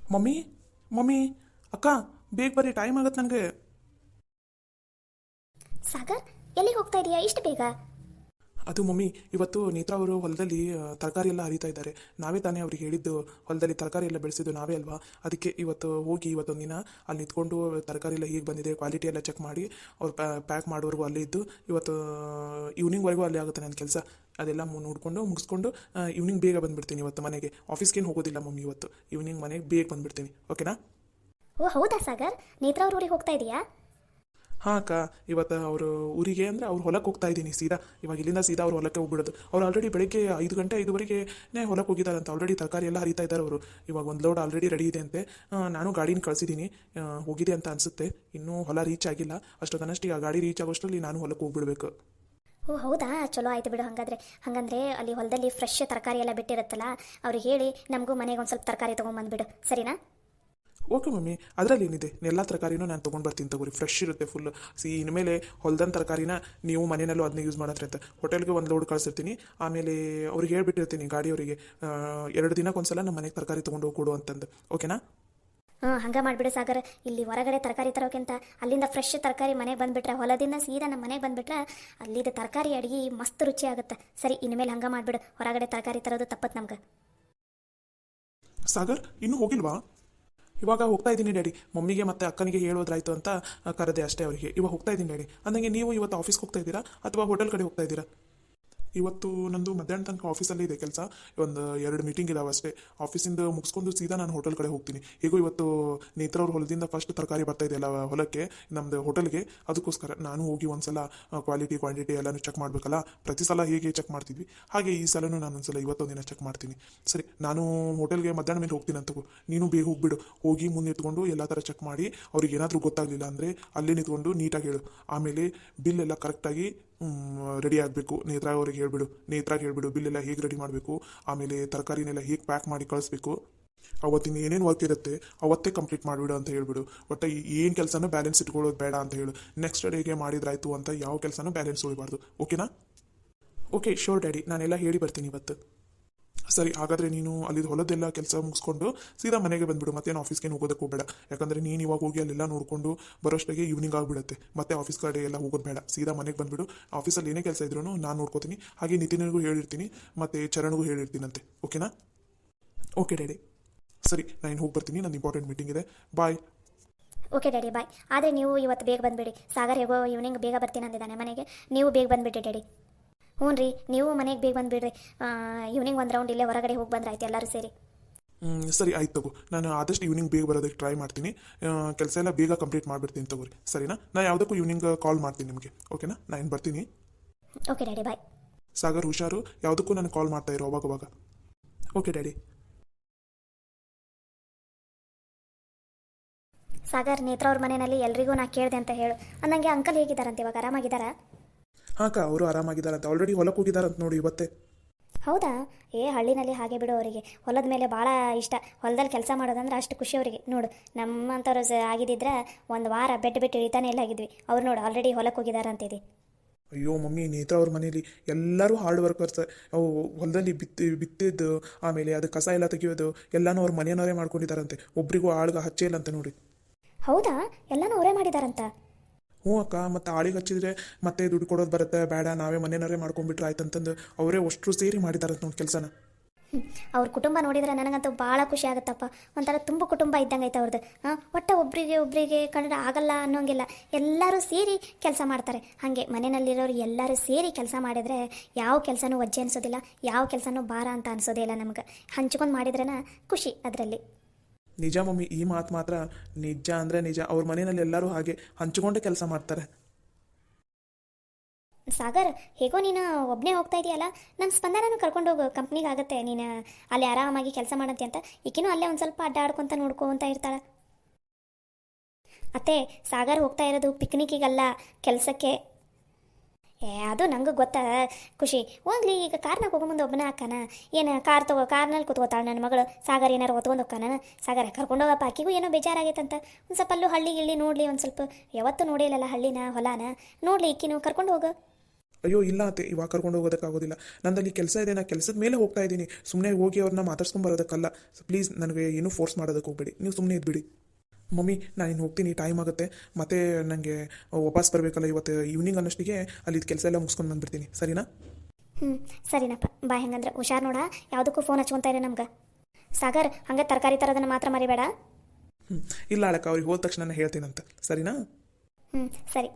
Mummy mummy ಅಕ್ಕ ಬೇಗ ಬರ್ರಿ, ಟೈಮ್ ಆಗತ್ತೆ ನನಗೆ. ಸಾಗರ್, ಎಲ್ಲಿಗೆ ಹೋಗ್ತಾ ಇದೀಯಾ ಇಷ್ಟು ಬೇಗ? ಅದು ಮಮ್ಮಿ, ಇವತ್ತು ನೇತ್ರಾ ಅವರು ಹೊಲದಲ್ಲಿ ತರಕಾರಿ ಎಲ್ಲ ಹರಿತಾ ಇದ್ದಾರೆ. ನಾವೇ ತಾನೇ ಅವ್ರಿಗೆ ಹೇಳಿದ್ದು, ಹೊಲದಲ್ಲಿ ತರಕಾರಿ ಎಲ್ಲ ಬೆಳೆಸಿದ್ದು ನಾವೇ ಅಲ್ವಾ. ಅದಕ್ಕೆ ಇವತ್ತು ಹೋಗಿ ಇವತ್ತೊಂದು ದಿನ ಅಲ್ಲಿ ನಿಂತ್ಕೊಂಡು ತರಕಾರಿ ಎಲ್ಲ ಹೇಗೆ ಬಂದಿದೆ, ಕ್ವಾಲಿಟಿ ಎಲ್ಲ ಚೆಕ್ ಮಾಡಿ ಅವ್ರು ಪ್ಯಾಕ್ ಮಾಡೋವರೆಗೂ ಅಲ್ಲೇ ಇದ್ದು, ಇವತ್ತು ಈವ್ನಿಂಗ್ವರೆಗೂ ಅಲ್ಲೇ ಆಗುತ್ತೆ ನನ್ನ ಕೆಲಸ. ಅದೆಲ್ಲ ನೋಡಿಕೊಂಡು ಮುಗಿಸ್ಕೊಂಡು ಈವ್ನಿಂಗ್ ಬೇಗ ಬಂದುಬಿಡ್ತೀನಿ ಇವತ್ತು ಮನೆಗೆ. ಆಫೀಸ್ಗೇನು ಹೋಗೋದಿಲ್ಲ ಮಮ್ಮಿ, ಇವತ್ತು ಈವ್ನಿಂಗ್ ಮನೆಗೆ ಬೇಗ ಬಂದುಬಿಡ್ತೀನಿ. ಓಕೆನಾ? ಓ ಹೌದಾ ಸಾಗರ್, ನೇತ್ರಾ ಅವ್ರ ಊರಿಗೆ ಹೋಗ್ತಾ ಇದೀಯಾ? ಹಾಂ ಅಕ್ಕ, ಇವತ್ತು ಅವರು ಊರಿಗೆ ಅಂದರೆ ಅವ್ರು ಹೊಲಕ್ಕೆ ಹೋಗ್ತಾ ಇದ್ದೀನಿ ಸೀದಾ. ಇವಾಗ ಇಲ್ಲಿಂದ ಸೀದಾ ಅವ್ರು ಹೊಲಕ್ಕೆ ಹೋಗ್ಬಿಡೋದು. ಅವ್ರು ಆಲ್ರೆಡಿ ಬೆಳಗ್ಗೆ 5 ಗಂಟೆ 5:30ನೇ ಹೊಲಕ್ಕೆ ಹೋಗಿದ್ದಾರಂತ. ಆಲ್ರೆಡಿ ತರಕಾರಿ ಎಲ್ಲ ಹರಿತಾ ಇದ್ದಾರೆ ಅವರು. ಇವಾಗ ಒಂದು ಲೋಡ್ ಆಲ್ರೆಡಿ ರೆಡಿ ಇದೆ ಅಂತೆ. ನಾನು ಗಾಡಿನ ಕಳಿಸಿದ್ದೀನಿ, ಹೋಗಿದೆ ಅಂತ ಅನಿಸುತ್ತೆ. ಇನ್ನೂ ಹೊಲ ರೀಚ್ ಆಗಿಲ್ಲ. ಅಷ್ಟೊತ್ತನಷ್ಟು ಆ ಗಾಡಿ ರೀಚ್ ಆಗೋಷ್ಟರಲ್ಲಿ ನಾನು ಹೊಲಕ್ಕೆ ಹೋಗ್ಬಿಡ್ಬೇಕು. ಓ ಹೌದಾ, ಚಲೋ ಆಯ್ತು ಬಿಡು. ಹಂಗಂದ್ರೆ ಅಲ್ಲಿ ಹೊಲದಲ್ಲಿ ಫ್ರೆಶ್ ತರಕಾರಿ ಎಲ್ಲ ಬಿಟ್ಟಿರುತ್ತಲ್ಲ, ಅವ್ರಿಗೆ ಹೇಳಿ ನಮಗೂ ಮನೆಗೆ ಒಂದು ಸ್ವಲ್ಪ ತರಕಾರಿ ತೊಗೊಂಬಂದ್ಬಿಡು, ಸರಿನಾ? ಓಕೆ ಮಮ್ಮಿ, ಅದರಲ್ಲಿ ಏನಿದೆ, ಎಲ್ಲ ತರಕಾರಿನೂ ನಾನು ತೊಗೊಂಡು ಬರ್ತೀನಿ ತಗೋರಿ. ಫ್ರೆಶ್ ಇರುತ್ತೆ ಫುಲ್. ಇನ್ಮೇಲೆ ಹೊಲ್ದನ ತರಕಾರಿನ ನೀವು ಮನೆಯಲ್ಲೂ ಅದನ್ನ ಯೂಸ್ ಮಾಡತ್ರೆ ಅಂತ ಹೋಟೆಲ್ಗೆ ಒಂದು ಲೋಡ್ ಕಳಿಸಿರ್ತೀನಿ. ಆಮೇಲೆ ಅವ್ರಿಗೆ ಹೇಳ್ಬಿಟ್ಟಿರ್ತೀನಿ ಗಾಡಿಯವರಿಗೆ, 2 ದಿನಕ್ಕೊಂದ್ಸಲ ನಮ್ಮ ಮನೆಗೆ ತರಕಾರಿ ತೊಗೊಂಡು ಹೋಗಿ ಕೊಡು ಅಂತಂದು. ಓಕೆನಾ? ಹಂಗೆ ಮಾಡಿಬಿಡು ಸಾಗರ್. ಇಲ್ಲಿ ಹೊರಗಡೆ ತರಕಾರಿ ತರೋಕ್ಕಿಂತ ಅಲ್ಲಿಂದ ಫ್ರೆಶ್ ತರಕಾರಿ ಮನೆಗೆ ಬಂದುಬಿಟ್ರೆ, ಹೊಲದಿಂದ ಸೀದಾ ನಮ್ಮ ಮನೆಗೆ ಬಂದುಬಿಟ್ರೆ ಅಲ್ಲಿದ್ದ ತರಕಾರಿ ಅಡುಗೆ ಮಸ್ತ್ ರುಚಿ ಆಗುತ್ತೆ. ಸರಿ, ಇನ್ಮೇಲೆ ಹಂಗೆ ಮಾಡಿಬಿಡು. ಹೊರಗಡೆ ತರಕಾರಿ ತರೋದು ತಪ್ಪತ್ತು ನಮ್ಗೆ. ಸಾಗರ್ ಇನ್ನೂ ಹೋಗಿಲ್ವಾ? ಇವಾಗ ಹೋಗ್ತಾ ಇದ್ದೀನಿ ಡ್ಯಾಡಿ. ಮಮ್ಮಿಗೆ ಮತ್ತು ಅಕ್ಕನಿಗೆ ಹೇಳೋದ್ರಾಯ್ತು ಅಂತ ಕರೆದೆ ಅಷ್ಟೇ ಅವರಿಗೆ. ಇವಾಗ ಹೋಗ್ತಾ ಇದ್ದೀನಿ ಡ್ಯಾಡಿ. ಅಂದಂಗೆ ನೀವು ಇವತ್ತು ಆಫೀಸ್ಗೆ ಹೋಗ್ತಾ ಇದ್ದೀರಾ ಅಥವಾ ಹೋಟೆಲ್ ಕಡೆ ಹೋಗ್ತಾ ಇದ್ದೀರಾ? ಇವತ್ತು ನಂದು ಮಧ್ಯಾಹ್ನ ತನಕ ಆಫೀಸಲ್ಲೇ ಇದೆ ಕೆಲಸ. ಒಂದು 2 ಮೀಟಿಂಗ್ ಇದಾವೆ ಅಷ್ಟೇ. ಆಫೀಸಿಂದ ಮುಗಿಸ್ಕೊಂಡು ಸೀದಾ ನಾನು ಹೋಟೆಲ್ ಕಡೆ ಹೋಗ್ತೀನಿ. ಹೇಗೂ ಇವತ್ತು ನೇತ್ರ ಅವ್ರ ಹೊಲದಿಂದ ಫಸ್ಟ್ ತರಕಾರಿ ಬರ್ತಾ ಇದೆಯಲ್ಲ ಹೊಲಕ್ಕೆ, ನಮ್ಮದು ಹೋಟೆಲ್ಗೆ. ಅದಕ್ಕೋಸ್ಕರ ನಾನು ಹೋಗಿ ಒಂದ್ಸಲ ಕ್ವಾಲಿಟಿ ಕ್ವಾಂಟಿಟಿ ಎಲ್ಲನೂ ಚೆಕ್ ಮಾಡಬೇಕಲ್ಲ. ಪ್ರತಿ ಸಲ ಹೇಗೆ ಚೆಕ್ ಮಾಡ್ತಿದ್ವಿ ಹಾಗೆ ಈ ಸಲನೂ ನಾನು ಒಂದ್ಸಲ ಇವತ್ತೊಂದಿನ ಚೆಕ್ ಮಾಡ್ತೀನಿ. ಸರಿ, ನಾನು ಹೋಟೆಲ್ಗೆ ಮಧ್ಯಾಹ್ನ ಮೇಲೆ ಹೋಗ್ತೀನಿ ಅಂತ. ನೀನು ಬೇಗ ಹೋಗ್ಬಿಡು. ಹೋಗಿ ಮುಂದೆ ನಿಂತ್ಕೊಂಡು ಎಲ್ಲ ಥರ ಚೆಕ್ ಮಾಡಿ ಅವ್ರಿಗೆ ಏನಾದರೂ ಗೊತ್ತಾಗಲಿಲ್ಲ ಅಂದರೆ ಅಲ್ಲೇ ನಿಂತ್ಕೊಂಡು ನೀಟಾಗಿ ಹೇಳು. ಆಮೇಲೆ ಬಿಲ್ ಎಲ್ಲ ಕರೆಕ್ಟಾಗಿ ರೆಡಿ ಆಗಬೇಕು. ನೇತ್ರಾಗ ಹೇಳ್ಬಿಡು ಬಿಲ್ ಎಲ್ಲ ಹೇಗೆ ರೆಡಿ ಮಾಡಬೇಕು, ಆಮೇಲೆ ತರಕಾರಿನೆಲ್ಲ ಹೇಗೆ ಪ್ಯಾಕ್ ಮಾಡಿ ಕಳಿಸ್ಬೇಕು. ಅವತ್ತಿನ ಏನೇನು ವರ್ಕ್ ಇರುತ್ತೆ ಅವತ್ತೇ ಕಂಪ್ಲೀಟ್ ಮಾಡಿಬಿಡು ಅಂತ ಹೇಳ್ಬಿಡು. ಒಟ್ಟು ಏನು ಕೆಲಸನೂ ಬ್ಯಾಲೆನ್ಸ್ ಇಟ್ಕೊಳ್ಳೋದು ಬೇಡ ಅಂತ ಹೇಳು. ನೆಕ್ಸ್ಟ್ ಡೇಗೆ ಮಾಡಿದ್ರಾಯ್ತು ಅಂತ ಯಾವ ಕೆಲಸನೂ ಬ್ಯಾಲೆನ್ಸ್ ಉಳಿಬಾರ್ದು. ಓಕೆನಾ? ಓಕೆ ಶೋರ್ ಡ್ಯಾಡಿ, ನಾನೆಲ್ಲ ಹೇಳಿ ಬರ್ತೀನಿ ಇವತ್ತು. ಸರಿ, ಹಾಗಾದರೆ ನೀನು ಅಲ್ಲಿದ್ದು ಹೊಲದೆಲ್ಲ ಕೆಲಸ ಮುಗಿಸ್ಕೊಂಡು ಸೀದಾ ಮನೆಗೆ ಬಂದುಬಿಡು. ಮತ್ತೇನು ಆಫೀಸ್ಗೆ ಹೋಗೋದಕ್ಕೆ ಹೋಗಬೇಡ. ಯಾಕಂದರೆ ನೀನು ಇವಾಗ ಹೋಗಿ ಅಲ್ಲೆಲ್ಲ ನೋಡಿಕೊಂಡು ಬರೋಷ್ಟಿಗೆ ಈವ್ನಿಂಗ್ ಆಗಿಬಿಡುತ್ತೆ. ಮತ್ತೆ ಆಫೀಸ್ ಕಡೆ ಎಲ್ಲ ಹೋಗೋದು ಬೇಡ. ಸೀದಾ ಮನೆಗೆ ಬಂದುಬಿಡು. ಆಫೀಸಲ್ಲಿ ಏನೇ ಕೆಲಸ ಇದ್ರೂ ನಾನು ನೋಡ್ಕೋತೀನಿ. ಹಾಗೆ ನಿತಿನಿಗೂ ಹೇಳಿರ್ತೀನಿ, ಮತ್ತು ಚರಣ್ಗೂ ಹೇಳಿರ್ತೀನಂತೆ. ಓಕೆನಾ? Okay daddy. ಸರಿ, ನಾನು ಹೋಗಿ ಬರ್ತೀನಿ. ನನ್ನ ಇಂಪಾರ್ಟೆಂಟ್ ಮೀಟಿಂಗ್ ಇದೆ. ಬಾಯ್. ಓಕೆ ಡ್ಯಾಡಿ, ಬಾಯ್. ಆದರೆ ನೀವು ಇವತ್ತು ಬೇಗ ಬಂದುಬಿಡಿ. ಸಾಗರ್ ಹೇಗೋ ಈವ್ನಿಂಗ್ ಬೇಗ ಬರ್ತೀನಿ ಅಂದಿದ್ದಾನೆ ಮನೆಗೆ. ನೀವು ಬೇಗ ಬಂದುಬಿಡಿ ಡ್ಯಾಡಿ. ಹ್ಞೂ ರೀ, ನೀವು ಮನೆಗೆ ಬೇಗ ಬಂದುಬಿಡ್ರಿ. ಈವ್ನಿಂಗ್ ಒಂದು ರೌಂಡ್ ಇಲ್ಲೇ ಹೊರಗಡೆ ಹೋಗಿ ಬಂದ್ರೆ ಆಯ್ತು ಎಲ್ಲರೂ ಸೇರಿ. ಸರಿ ಆಯ್ತು ತಗೋ. ನಾನು ಆದಷ್ಟು ಈವ್ನಿಂಗ್ ಬೇಗ ಬರೋದಕ್ಕೆ ಟ್ರೈ ಮಾಡ್ತೀನಿ. ಕೆಲಸ ಎಲ್ಲ ಬೇಗ ಕಂಪ್ಲೀಟ್ ಮಾಡಿಬಿಡ್ತೀನಿ ತಗೋರಿ. ಸರಿನಾ? ನಾನು ಯಾವುದಕ್ಕೂ ಈವ್ನಿಂಗ್ ಕಾಲ್ ಮಾಡ್ತೀನಿ ನಿಮಗೆ. ಓಕೆನಾ? ನಾನು ಬರ್ತೀನಿ. ಓಕೆ ಡ್ಯಾಡಿ, ಬಾಯ್. ಸಾಗರ್ ಹುಷಾರು, ಯಾವುದಕ್ಕೂ ನನಗೆ ಕಾಲ್ ಮಾಡ್ತಾ ಇರೋ ಅವಾಗವಾಗ. Okay daddy. ಸಾಗರ್, ನೇತ್ರ ಅವ್ರ ಮನೆಯಲ್ಲಿ ಎಲ್ರಿಗೂ ನಾ ಕೇಳಿದೆ ಅಂತ ಹೇಳು. ಅಂದಂಗೆ ಅಂಕಲ್ ಹೇಗಿದ್ದಾರಂತೆ, ಇವಾಗ ಆರಾಮಾಗಿದ್ದಾರಾ? ಹಾಂ ಅಕ್ಕ, ಅವರು ಆರಾಮಾಗಿದ್ದಾರಂತ. ಆಲ್ರೆಡಿ ಹೊಲಕ್ಕೆ ಹೋಗಿದ್ದಾರಂತ ನೋಡಿ ಇವತ್ತೇ. ಹೌದಾ? ಹಳ್ಳಿನಲ್ಲಿ ಹಾಗೆ ಬಿಡು. ಅವರಿಗೆ ಹೊಲದ ಮೇಲೆ ಭಾಳ ಇಷ್ಟ. ಹೊಲದಲ್ಲಿ ಕೆಲಸ ಮಾಡೋದಂದ್ರೆ ಅಷ್ಟು ಖುಷಿ ಅವರಿಗೆ. ನೋಡು, ನಮ್ಮಂಥವ್ರು ಆಗಿದ್ದಿದ್ರೆ ಒಂದು ವಾರ ಬೆಡ್ ಬಿಟ್ಟು ಇಳಿತಾನೆ ಇಲ್ಲ ಆಗಿದ್ವಿ. ಅವ್ರು ನೋಡು ಆಲ್ರೆಡಿ ಹೊಲಕ್ಕೆ ಹೋಗಿದ್ದಾರಂತಿದೆ. ಅಯ್ಯೋ ಮಮ್ಮಿ, ನೇತ್ರ ಅವ್ರ ಮನೇಲಿ ಎಲ್ಲರೂ ಹಾರ್ಡ್ ವರ್ಕರ್ಸ್. ಅವು ಹೊಲದಲ್ಲಿ ಬಿತ್ತಿದ್ದು, ಆಮೇಲೆ ಅದು ಕಸ ಎಲ್ಲ ತೆಗಿಯೋದು ಎಲ್ಲನೂ ಅವ್ರ ಮನೆಯವರೇ ಮಾಡ್ಕೊಂಡಿದ್ದಾರಂತೆ. ಒಬ್ರಿಗೂ ಆಳ್ಗ ಹಚ್ಚೇ ಇಲ್ಲ ಅಂತ ನೋಡಿ. ಹೌದಾ? ಎಲ್ಲನೂ ಅವರೇ ಮಾಡಿದಾರಂತ? ಹ್ಞೂ ಅಕ್ಕ, ಮತ್ತು ಆಳಿಗೆ ಹಚ್ಚಿದ್ರೆ ಮತ್ತೆ ದುಡ್ಡು ಕೊಡೋದು ಬರುತ್ತೆ, ಬೇಡ ನಾವೇ ಮನೆಯವರೇ ಮಾಡ್ಕೊಂಡ್ಬಿಟ್ರೆ ಆಯ್ತಂತಂದು ಅವರೇ ಅಷ್ಟು ಸೇರಿ ಮಾಡಿದಾರಂತ ನೋಡಿ ಕೆಲಸನ. ಅವ್ರ ಕುಟುಂಬ ನೋಡಿದ್ರೆ ನನಗಂತೂ ಭಾಳ ಖುಷಿ ಆಗುತ್ತಪ್ಪ. ಒಂಥರ ತುಂಬ ಕುಟುಂಬ ಇದ್ದಂಗೆ ಐತೆ ಅವ್ರದ್ದು. ಒಟ್ಟು ಒಬ್ಬರಿಗೆ ಕಂಡ್ರೆ ಆಗಲ್ಲ ಅನ್ನೋಂಗಿಲ್ಲ. ಎಲ್ಲರೂ ಸೇರಿ ಕೆಲಸ ಮಾಡ್ತಾರೆ. ಹಾಗೆ ಮನೆಯಲ್ಲಿರೋರು ಎಲ್ಲರೂ ಸೇರಿ ಕೆಲಸ ಮಾಡಿದರೆ ಯಾವ ಕೆಲಸನೂ ವಜ್ಜೆ ಅನಿಸೋದಿಲ್ಲ, ಯಾವ ಕೆಲಸನೂ ಭಾರ ಅಂತ ಅನಿಸೋದೇ ಇಲ್ಲ ನಮ್ಗೆ. ಹಂಚ್ಕೊಂಡು ಮಾಡಿದ್ರೇನ ಖುಷಿ ಅದರಲ್ಲಿ. ನಿಜ ಮಮ್ಮಿ, ಈ ಮಾತು ಮಾತ್ರ ನಿಜ ಅಂದರೆ ನಿಜ. ಅವ್ರ ಮನೆಯಲ್ಲಿ ಎಲ್ಲರೂ ಹಾಗೆ ಹಂಚಿಕೊಂಡೇ ಕೆಲಸ ಮಾಡ್ತಾರೆ. ಸಾಗರ್, ಹೇಗೋ ನೀನು ಒಬ್ಬನೇ ಹೋಗ್ತಾ ಇದೆಯಲ್ಲ, ನಮ್ಮ ಸ್ಪಂದನೂ ಕರ್ಕೊಂಡೋಗು. ಕಂಪ್ನಿಗೆ ಆಗುತ್ತೆ, ನೀನು ಅಲ್ಲಿ ಆರಾಮಾಗಿ ಕೆಲಸ ಮಾಡಂತೆ ಅಂತ. ಈಕಿನೂ ಅಲ್ಲೇ ಒಂದು ಸ್ವಲ್ಪ ಅಡ್ಡಾಡ್ಕೊತ ನೋಡ್ಕೊತ ಇರ್ತಾಳೆ. ಅತ್ತೆ, ಸಾಗರ್ ಹೋಗ್ತಾ ಇರೋದು ಪಿಕ್ನಿಕ್ಕಿಗಲ್ಲ, ಕೆಲಸಕ್ಕೆ. ಅದು ನಂಗೆ ಗೊತ್ತಾ ಖುಷಿ. ಹೋಗ್ಲಿ, ಈಗ ಕಾರ್ನಾಗ ಹೋಗೋ ಮುಂದೆ ಒಬ್ಬನ ಹಾಕಾನ ಏನು? ಕಾರ್ನಲ್ಲಿ ಕೂತ್ಕೋತಾಳೆ ನನ್ನ ಮಗಳು. ಸಾಗರ್ ಏನಾರು ಹೊತ್ಕೊಂಡು ಹೋಗ್ಕಾನ? ಸಾಗರ ಕರ್ಕೊಂಡೋಗಪ್ಪ. ಆಕಿಗೂ ಏನೋ ಬೇಜಾರಾಗೈತಂತ. ಒಂದು ಸ್ವಲ್ಪ ಅಲ್ಲೂ ಹಳ್ಳಿ ಗಿಳ್ಳಿ ನೋಡಲಿ. ಒಂದು ಸ್ವಲ್ಪ ಯಾವತ್ತೂ ನೋಡಿಲ್ಲಲ್ಲ ಹಳ್ಳಿನ ಹೊಲಾನ. ನೋಡಲಿ ಈಕಿನೂ ಕರ್ಕೊಂಡು ಹೋಗು. ಅಯ್ಯೋ ಇಲ್ಲ ಅತ್ತೆ, ಇವಾಗ ಕರ್ಕೊಂಡು ಹೋಗೋದಕ್ಕಾಗೋದಿಲ್ಲ. ನಂದಲ್ಲಿ ಕೆಲಸ ಇದೆ, ನಾನು ಕೆಲಸದ ಮೇಲೆ ಹೋಗ್ತಾ ಇದ್ದೀನಿ. ಸುಮ್ಮನೆ ಹೋಗಿ ಅವ್ರನ್ನ ಮಾತಾಡ್ಸ್ಕೊಂಡು ಬರೋದಕ್ಕಲ್ಲ. ಪ್ಲೀಸ್ ನನಗೆ ಏನೂ ಫೋರ್ಸ್ ಮಾಡೋದಕ್ಕೆ ಹೋಗ್ಬೇಡಿ, ನೀವು ಸುಮ್ಮನೆ ಇದ್ಬಿಡಿ. ಮಮ್ಮಿ ನಾನು ಇನ್ನು ಹೋಗ್ತೀನಿ, ಟೈಮ್ ಆಗುತ್ತೆ. ಮತ್ತೆ ನನಗೆ ವಾಪಸ್ ಬರಬೇಕಲ್ಲ, ಇವತ್ತು ಈವ್ನಿಂಗ್ ಅನ್ನೋಷ್ಟಿಗೆ ಅಲ್ಲಿ ಕೆಲಸ ಎಲ್ಲ ಮುಗಿಸ್ಕೊಂಡು ಬಂದುಬಿಡ್ತೀನಿ, ಸರಿನಾ? ಹ್ಞೂ ಸರಿನಪ್ಪ, ಬಾಯ್. ಹಂಗಂದ್ರೆ ಹುಷಾರು ನೋಡ, ಯಾವುದಕ್ಕೂ ಫೋನ್ ಹಚ್ಕೊತಾ ಇರಿ ನಮ್ಗೆ. ಸಾಗರ್, ಹಂಗೆ ತರಕಾರಿ ತರೋದನ್ನು ಮಾತ್ರ ಮರಿಬೇಡ. ಹ್ಞೂ ಇಲ್ಲ ಅಳಕ್ಕ, ಅವ್ರಿಗೆ ಹೋದ ತಕ್ಷಣ ನಾನು ಹೇಳ್ತೀನಂತ, ಸರಿನಾ? ಹ್ಞೂ ಸರಿ.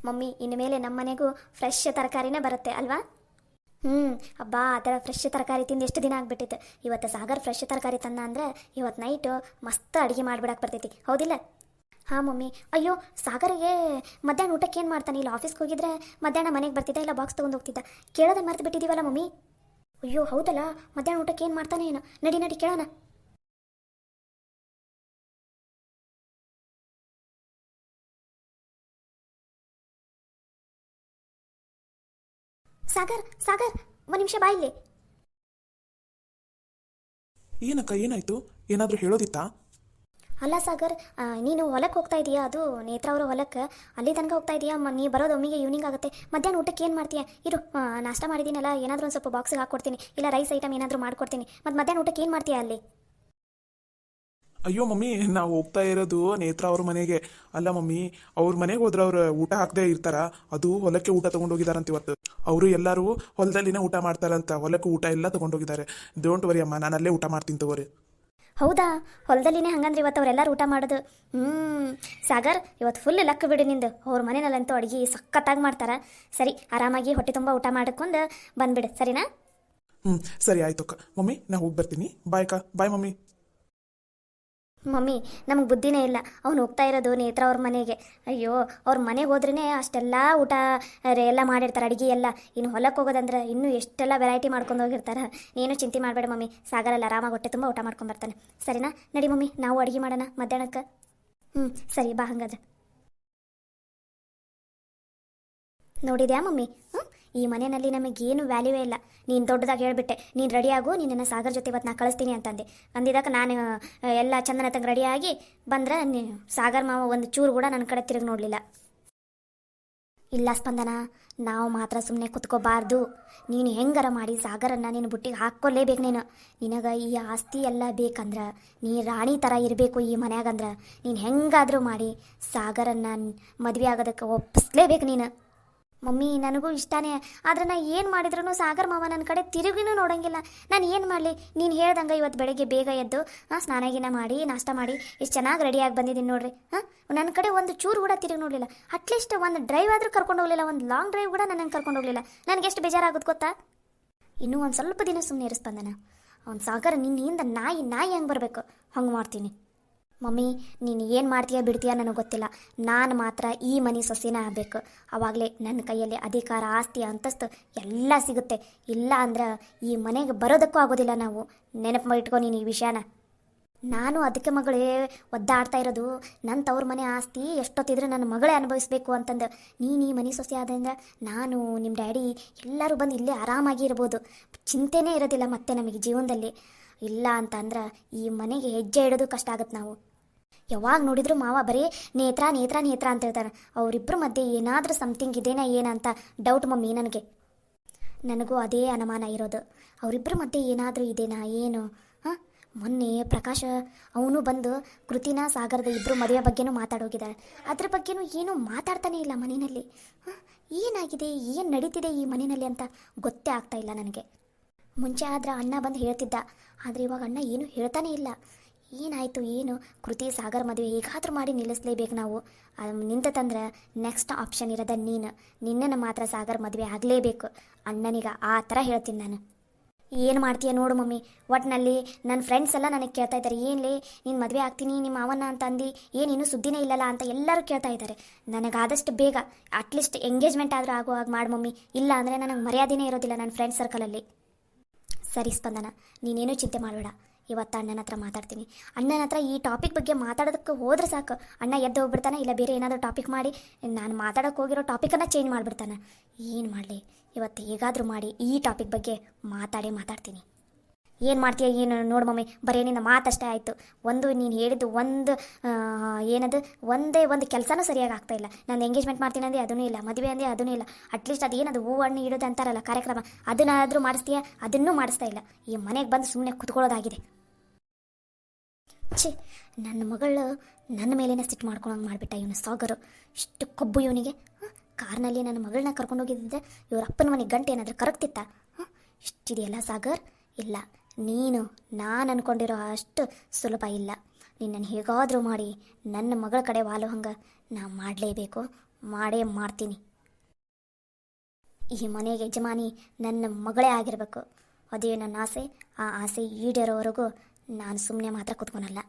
ಮಮ್ಮಿ, ಇನ್ನು ಮೇಲೆ ನಮ್ಮ ಮನೆಗೂ ಫ್ರೆಶ್ ತರಕಾರಿನೇ ಬರುತ್ತೆ ಅಲ್ವಾ? ಹಬ್ಬಾ, ಆ ಥರ ಫ್ರೆಶ್ ತರಕಾರಿ ತಿಂದು ಎಷ್ಟು ದಿನ ಆಗ್ಬಿಟ್ಟಿತ್ತು. ಇವತ್ತು ಸಾಗರ್ ಫ್ರೆಶ್ ತರಕಾರಿ ತಂದ ಅಂದ್ರೆ ಇವತ್ತು ನೈಟು ಮಸ್ತ್ ಅಡುಗೆ ಮಾಡಿಬಿಡಕ್ಕೆ ಬರ್ತೈತಿ, ಹೌದಿಲ್ಲ? ಹಾಂ ಮಮ್ಮಿ. ಅಯ್ಯೋ, ಸಾಗರಿಗೆ ಮಧ್ಯಾಹ್ನ ಊಟಕ್ಕೆ ಏನು ಮಾಡ್ತಾನೆ? ಇಲ್ಲ ಆಫೀಸ್ಗೆ ಹೋಗಿದ್ರೆ ಮಧ್ಯಾಹ್ನ ಮನೆಗೆ ಬರ್ತಿದ್ದ, ಇಲ್ಲ ಬಾಕ್ಸ್ ತೊಗೊಂಡು ಹೋಗ್ತಿದ್ದ? ಕೇಳೋದೇ ಮರ್ತು ಬಿಟ್ಟಿದ್ದೀವಲ್ಲ ಮಮ್ಮಿ. ಅಯ್ಯೋ ಹೌದಲ್ಲ, ಮಧ್ಯಾಹ್ನ ಊಟಕ್ಕೆ ಏನು ಮಾಡ್ತಾನೆ ಏನೋ? ನಡಿ ನಡಿ ಕೇಳೋಣ. ಸಾಗರ್, ಸಾಗರ್, ಒಂದು ನಿಮಿಷ ಬಾ ಇಲ್ಲಿ. ಏನಕ್ಕ, ಏನಾಯಿತು? ಏನಾದರೂ ಹೇಳೋದಿತ್ತಾ? ಅಲ್ಲ ಸಾಗರ್, ನೀನು ಹೊಲಕ್ಕೆ ಹೋಗ್ತಾ ಇದೀಯಾ? ಅದು ನೇತ್ರ ಅವರ ಹೊಲಕ್ಕೆ, ಅಲ್ಲಿ ತನಕ ಹೋಗ್ತಾ ಇದೀಯಾ? ನೀ ಬರೋದು ಒಮ್ಮಿಗೆ ಈವ್ನಿಂಗ್ ಆಗುತ್ತೆ. ಮಧ್ಯಾಹ್ನ ಊಟಕ್ಕೆ ಏನು ಮಾಡ್ತೀಯಾ? ಇರು, ನಾಷ್ಟ ಮಾಡಿದ್ದೀನಲ್ಲ, ಏನಾದರೂ ಒಂದು ಸ್ವಲ್ಪ ಬಾಕ್ಸಿಗೆ ಹಾಕ್ಕೊಡ್ತೀನಿ, ಇಲ್ಲ ರೈಸ್ ಐಟಮ್ ಏನಾದರೂ ಮಾಡ್ಕೊಡ್ತೀನಿ. ಮತ್ತು ಮಧ್ಯಾಹ್ನ ಊಟಕ್ಕೆ ಏನು ಮಾಡ್ತೀಯಾ ಅಲ್ಲಿ? ಅಯ್ಯೋ ಮಮ್ಮಿ, ನಾವು ಹೋಗ್ತಾ ಇರೋದು ನೇತ್ರ ಅವ್ರ ಮನೆಗೆ. ಅಲ್ಲ ಮಮ್ಮಿ, ಅವ್ರ ಮನೆಗೆ ಹೋದ್ರೆ ಅವ್ರು ಊಟ ಹಾಕದೇ ಇರ್ತಾರ? ಅದು ಹೊಲಕ್ಕೆ ಊಟ ತೊಗೊಂಡೋಗಿದಾರಂತ ಇವತ್ತು. ಅವರು ಎಲ್ಲರೂ ಹೊಲದಲ್ಲಿನೇ ಊಟ ಮಾಡ್ತಾರಂತ, ಹೊಲಕ್ಕೆ ಊಟ ಎಲ್ಲ ತೊಗೊಂಡೋಗಿದ್ದಾರೆ. ಡೋಂಟ್ ವರಿ ಅಮ್ಮ, ನಾನು ಅಲ್ಲೇ ಊಟ ಮಾಡ್ತೀನಿ ತಗೋರಿ. ಹೌದಾ? ಹೊಲದಲ್ಲಿನೇ ಹಂಗಂದ್ರೆ ಇವತ್ತು ಅವರೆಲ್ಲರೂ ಊಟ ಮಾಡೋದು? ಸಾಗರ್, ಇವತ್ತು ಫುಲ್ ಲಕ್ ಬಿಡು ನಿಂದು. ಅವ್ರ ಮನೆಯಲ್ಲಂತೂ ಅಡುಗೆ ಸಖತ್ತಾಗಿ ಮಾಡ್ತಾರೆ. ಸರಿ, ಆರಾಮಾಗಿ ಹೊಟ್ಟೆ ತುಂಬ ಊಟ ಮಾಡ್ಕೊಂಡು ಬಂದ್ಬಿಡು, ಸರಿನಾ? ಸರಿ ಆಯ್ತು ಅಕ್ಕ. ಮಮ್ಮಿ ನಾ ಹೋಗಿ ಬರ್ತೀನಿ, ಬಾಯ್ ಅಕ್ಕ. ಬಾಯ್ ಮಮ್ಮಿ. ಮಮ್ಮಿ, ನಮಗೆ ಬುದ್ಧಿನೇ ಇಲ್ಲ. ಅವ್ನು ಹೋಗ್ತಾ ಇರೋದು ನೇತ್ರ ಅವ್ರ ಮನೆಗೆ. ಅಯ್ಯೋ, ಅವ್ರ ಮನೆಗೆ ಹೋದ್ರೇ ಅಷ್ಟೆಲ್ಲ ಊಟ ಎಲ್ಲ ಮಾಡಿರ್ತಾರೆ, ಅಡುಗೆ ಎಲ್ಲ. ಇನ್ನು ಹೊಲಕ್ಕೆ ಹೋಗೋದಂದ್ರೆ ಇನ್ನೂ ಎಷ್ಟೆಲ್ಲ ವೆರೈಟಿ ಮಾಡ್ಕೊಂಡು ಹೋಗಿರ್ತಾರೆ. ನೀನು ಚಿಂತೆ ಮಾಡಬೇಡ ಮಮ್ಮಿ, ಸಾಗರಲ್ಲಿ ಆರಾಮಾಗಿ ಹೊಟ್ಟೆ ತುಂಬ ಊಟ ಮಾಡ್ಕೊಂಡು ಬರ್ತಾನೆ, ಸರಿನಾ? ನಡಿ ಮಮ್ಮಿ, ನಾವು ಅಡುಗೆ ಮಾಡೋಣ ಮಧ್ಯಾಹ್ನಕ್ಕೆ. ಸರಿ ಬಾ ಹಂಗಾದ್ರೆ. ನೋಡಿದ್ಯಾ ಮಮ್ಮಿ, ಈ ಮನೆಯಲ್ಲಿ ನಮಗೇನು ವ್ಯಾಲ್ಯೂವೇ ಇಲ್ಲ. ನೀನು ದೊಡ್ಡದಾಗಿ ಹೇಳಿಬಿಟ್ಟೆ, ನೀನು ರೆಡಿಯಾಗು, ನಿನ್ನನ್ನು ಸಾಗರ್ ಜೊತೆ ಇವತ್ತು ನಾ ಕಳಿಸ್ತೀನಿ ಅಂತಂದೆ. ಅಂದಿದ್ದಕ್ಕೆ ನಾನು ಎಲ್ಲ ಚಂದನ ತಂಗ ರೆಡಿಯಾಗಿ ಬಂದ್ರೆ ಸಾಗರ್ ಮಾವ ಒಂದು ಚೂರು ಕೂಡ ನನ್ನ ಕಡೆ ತಿರುಗಿ ನೋಡಲಿಲ್ಲ. ಇಲ್ಲ ಸ್ಪಂದನ, ನಾವು ಮಾತ್ರ ಸುಮ್ಮನೆ ಕುತ್ಕೋಬಾರ್ದು. ನೀನು ಹೆಂಗಾರ ಮಾಡಿ ಸಾಗರನ್ನು ನೀನು ಬುಟ್ಟಿಗೆ ಹಾಕ್ಕೊಳ್ಳೇಬೇಕು. ನಿನಗೆ ಈ ಆಸ್ತಿ ಎಲ್ಲ ಬೇಕಂದ್ರೆ, ನೀ ರಾಣಿ ಥರ ಇರಬೇಕು ಈ ಮನ್ಯಾಗಂದ್ರೆ, ನೀನು ಹೆಂಗಾದರೂ ಮಾಡಿ ಸಾಗರನ್ನು ಮದುವೆ ಆಗೋದಕ್ಕೆ ಒಪ್ಪಿಸ್ಲೇಬೇಕು ನೀನು. ಮಮ್ಮಿ, ನನಗೂ ಇಷ್ಟನೇ, ಆದರೆ ನಾನು ಏನು ಮಾಡಿದ್ರೂ ಸಾಗರ್ ಮಾವ ನನ್ನ ಕಡೆ ತಿರುಗಿನೂ ನೋಡೋಂಗಿಲ್ಲ. ನಾನು ಏನು ಮಾಡಲಿ? ನೀನು ಹೇಳ್ದಂಗೆ ಇವತ್ತು ಬೆಳಗ್ಗೆ ಬೇಗ ಎದ್ದು ಸ್ನಾನಗಿನ ಮಾಡಿ ನಾಷ್ಟ ಮಾಡಿ ಎಷ್ಟು ಚೆನ್ನಾಗಿ ರೆಡಿಯಾಗಿ ಬಂದಿದ್ದೀನಿ ನೋಡ್ರಿ. ನನ್ನ ಕಡೆ ಒಂದು ಚೂರು ಕೂಡ ತಿರುಗಿ ನೋಡಲಿಲ್ಲ. ಅಟ್ಲೀಸ್ಟ್ ಒಂದು ಡ್ರೈವ್ ಆದರೂ ಕರ್ಕೊಂಡು ಹೋಗಲಿಲ್ಲ, ಒಂದು ಲಾಂಗ್ ಡ್ರೈವ್ ಕೂಡ ನನ್ನನ್ನು ಕರ್ಕೊಂಡು ಹೋಗಲಿಲ್ಲ. ನನಗೆ ಎಷ್ಟು ಬೇಜಾರಾಗುತ್ತೆ ಗೊತ್ತಾ? ಇನ್ನೂ ಒಂದು ಸ್ವಲ್ಪ ದಿನ ಸುಮ್ಮನೆ ಇರಿಸ್ಪಂದನ. ಅವ್ನು ಸಾಗರ್ ನಿನ್ನಿಂದ ನಾಯಿ ಹಂಗೆ ಬರಬೇಕು, ಹಂಗೆ ಮಾಡ್ತೀನಿ. ಮಮ್ಮಿ, ನೀನು ಏನು ಮಾಡ್ತೀಯಾ ಬಿಡ್ತೀಯಾ ನನಗೆ ಗೊತ್ತಿಲ್ಲ. ನಾನು ಮಾತ್ರ ಈ ಮನೆ ಸೊಸೆನ ಆಗಬೇಕು. ಆವಾಗಲೇ ನನ್ನ ಕೈಯಲ್ಲಿ ಅಧಿಕಾರ, ಆಸ್ತಿ, ಅಂತಸ್ತು ಎಲ್ಲ ಸಿಗುತ್ತೆ. ಇಲ್ಲ ಅಂದ್ರೆ ಈ ಮನೆಗೆ ಬರೋದಕ್ಕೂ ಆಗೋದಿಲ್ಲ. ನಾವು ನೆನಪು ಇಟ್ಕೊ ನೀನು ಈ ವಿಷಯನ. ನಾನು ಅದಕ್ಕೆ ಮಗಳೇ ಒದ್ದಾಡ್ತಾ ಇರೋದು. ನನ್ನ ತವ್ರ ಮನೆ ಆಸ್ತಿ ಎಷ್ಟೊತ್ತಿದ್ರೆ ನನ್ನ ಮಗಳೇ ಅನುಭವಿಸ್ಬೇಕು ಅಂತಂದು. ನೀನು ಈ ಮನೆ ಸೊಸೆ ಆದ್ರಿಂದ ನಾನು, ನಿಮ್ಮ ಡ್ಯಾಡಿ ಎಲ್ಲರೂ ಬಂದು ಇಲ್ಲೇ ಆರಾಮಾಗಿ ಇರ್ಬೋದು. ಚಿಂತೆನೇ ಇರೋದಿಲ್ಲ ಮತ್ತೆ ನಮಗೆ ಜೀವನದಲ್ಲಿ. ಇಲ್ಲ ಅಂತಂದ್ರೆ ಈ ಮನೆಗೆ ಹೆಜ್ಜೆ ಇಡೋದು ಕಷ್ಟ ಆಗುತ್ತೆ. ನಾವು ಯಾವಾಗ ನೋಡಿದ್ರು ಮಾವ ಬರೀ ನೇತ್ರ ನೇತ್ರ ನೇತ್ರ ಅಂತ ಹೇಳ್ತಾರೆ. ಅವರಿಬ್ಬರ ಮಧ್ಯೆ ಏನಾದರೂ ಸಮಥಿಂಗ್ ಇದೇನಾ ಏನಂತ ಡೌಟ್ ಮಮ್ಮಿ ನನಗೆ. ನನಗೂ ಅದೇ ಅನುಮಾನ ಇರೋದು, ಅವರಿಬ್ಬರ ಮಧ್ಯೆ ಏನಾದರೂ ಇದೇನಾ ಏನು. ಮೊನ್ನೆ ಪ್ರಕಾಶ ಅವನು ಬಂದು ಕೃತಿನ ಸಾಗರದ ಇಬ್ಬರು ಮದುವೆ ಬಗ್ಗೆನೂ ಮಾತಾಡೋಗಿದ್ದಾರೆ. ಅದ್ರ ಬಗ್ಗೆನೂ ಏನೂ ಮಾತಾಡ್ತಾನೆ ಇಲ್ಲ ಮನೆಯಲ್ಲಿ. ಏನಾಗಿದೆ, ಏನು ನಡೀತಿದೆ ಈ ಮನೆಯಲ್ಲಿ ಅಂತ ಗೊತ್ತೇ ಆಗ್ತಾ ಇಲ್ಲ ನನಗೆ. ಮುಂಚೆ ಆದ್ರೆ ಅಣ್ಣ ಬಂದು ಹೇಳ್ತಿದ್ದ, ಆದರೆ ಇವಾಗ ಅಣ್ಣ ಏನೂ ಹೇಳ್ತಾನೇ ಇಲ್ಲ. ಏನಾಯಿತು ಏನು? ಕೃತಿ ಸಾಗರ್ ಮದುವೆ ಹೇಗಾದರೂ ಮಾಡಿ ನಿಲ್ಲಿಸ್ಲೇಬೇಕು ನಾವು. ನಿಂತಂದ್ರೆ ನೆಕ್ಸ್ಟ್ ಆಪ್ಷನ್ ಇರೋದ ನಿನ್ನನ್ನು ಮಾತ್ರ ಸಾಗರ್ ಮದುವೆ ಆಗಲೇಬೇಕು. ಅಣ್ಣನಿಗೆ ಆ ಥರ ಹೇಳ್ತೀನಿ ನಾನು. ಏನು ಮಾಡ್ತೀಯ ನೋಡು ಮಮ್ಮಿ. ಒಟ್ಟಿನಲ್ಲಿ ನನ್ನ ಫ್ರೆಂಡ್ಸ್ ಎಲ್ಲ ನನಗೆ ಕೇಳ್ತಾ ಇದ್ದಾರೆ, ಏನ್ಲೇ ನೀನು ಮದುವೆ ಆಗ್ತೀನಿ ನಿಮ್ಮ ಅವನ್ನ ಅಂತ ಅಂದು ಏನೇನು ಸುದ್ದಿನೇ ಇಲ್ಲಲ್ಲ ಅಂತ ಎಲ್ಲರೂ ಕೇಳ್ತಾ ಇದ್ದಾರೆ. ನನಗಾದಷ್ಟು ಬೇಗ ಅಟ್ಲೀಸ್ಟ್ ಎಂಗೇಜ್ಮೆಂಟ್ ಆದರೂ ಆಗೋ ಹಾಗೆ ಮಾಡಿ ಮಮ್ಮಿ. ಇಲ್ಲ ಅಂದರೆ ನನಗೆ ಮರ್ಯಾದೆನೇ ಇರೋದಿಲ್ಲ ನನ್ನ ಫ್ರೆಂಡ್ಸ್ ಸರ್ಕಲಲ್ಲಿ. ಸರಿ ಸ್ಪಂದನ, ನೀನೇನೂ ಚಿಂತೆ ಮಾಡಬೇಡ. ಇವತ್ತು ಅಣ್ಣನ ಹತ್ರ ಮಾತಾಡ್ತೀನಿ. ಅಣ್ಣನ ಹತ್ರ ಈ ಟಾಪಿಕ್ ಬಗ್ಗೆ ಮಾತಾಡೋದಕ್ಕೆ ಹೋದ್ರೆ ಸಾಕು, ಅಣ್ಣ ಎದ್ದು ಹೋಗ್ಬಿಡ್ತಾನೆ, ಇಲ್ಲ ಬೇರೆ ಏನಾದರೂ ಟಾಪಿಕ್ ಮಾಡಿ ನಾನು ಮಾತಾಡೋಕ್ಕೆ ಹೋಗಿರೋ ಟಾಪಿಕನ್ನು ಚೇಂಜ್ ಮಾಡಿಬಿಡ್ತಾನೆ. ಏನು ಮಾಡಲಿ, ಇವತ್ತು ಹೇಗಾದರೂ ಮಾಡಿ ಈ ಟಾಪಿಕ್ ಬಗ್ಗೆ ಮಾತಾಡ್ತೀನಿ. ಏನು ಮಾಡ್ತೀಯ ಏನು ನೋಡು ಮಮ್ಮಿ, ಬರೀ ನಿನ್ನ ಮಾತಷ್ಟೇ ಆಯಿತು. ಒಂದು ನೀನು ಹೇಳಿದ್ದು ಒಂದು ಏನದು ಒಂದೇ ಒಂದು ಕೆಲಸನೂ ಸರಿಯಾಗಿ ಆಗ್ತಾಯಿಲ್ಲ. ನಾನು ಎಂಗೇಜ್ಮೆಂಟ್ ಮಾಡ್ತೀನಿ ಅಂದೆ ಅದೂ ಇಲ್ಲ, ಮದುವೆ ಅಂದೆ ಅದೂ ಇಲ್ಲ. ಅಟ್ಲೀಸ್ಟ್ ಅದು ಏನದು ಹೂವು ಹಣ್ಣು ಇಡೋದು ಅಂತಾರಲ್ಲ ಕಾರ್ಯಕ್ರಮ, ಅದನ್ನಾದರೂ ಮಾಡಿಸ್ತೀಯ, ಅದನ್ನೂ ಮಾಡಿಸ್ತಾ ಇಲ್ಲ. ಈ ಮನೆಗೆ ಬಂದು ಸುಮ್ಮನೆ ಕುತ್ಕೊಳ್ಳೋದಾಗಿದೆ. ಛೇ, ನನ್ನ ಮಗಳು ನನ್ನ ಮೇಲೇನೆ ಸಿಟ್ಟು ಮಾಡ್ಕೊಳಂಗೆ ಮಾಡಿಬಿಟ್ಟ ಇವನು ಸಾಗರು. ಇಷ್ಟು ಕೊಬ್ಬು ಇವನಿಗೆ. ಕಾರ್ನಲ್ಲಿ ನನ್ನ ಮಗಳನ್ನ ಕರ್ಕೊಂಡೋಗಿದ್ದೆ ಇವ್ರ ಅಪ್ಪನ ಮನೆಗೆ ಗಂಟೆ ಏನಾದರೂ ಕರಗ್ತಿತ್ತ? ಇಷ್ಟಿದೆಯಲ್ಲ ಸಾಗರ್. ಇಲ್ಲ, ನೀನು ನಾನು ಅಂದ್ಕೊಂಡಿರೋ ಅಷ್ಟು ಸುಲಭ ಇಲ್ಲ. ನಿನ್ನನ್ನು ಹೇಗಾದರೂ ಮಾಡಿ ನನ್ನ ಮಗಳ ಕಡೆ ವಾಲು ಹಂಗೆ ನಾ ಮಾಡಲೇಬೇಕು, ಮಾಡೇ ಮಾಡ್ತೀನಿ. ಈ ಮನೆಗೆ ಯಜಮಾನಿ ನನ್ನ ಮಗಳೇ ಆಗಿರಬೇಕು. ಅದೇ ನನ್ನ ಆಸೆ. ಆ ಆಸೆ ಈಡೇರೋವರೆಗೂ ನಾನು ಸುಮ್ಮನೆ ಮಾತ್ರ ಕೂತ್ಕೊಳಲ್ಲ.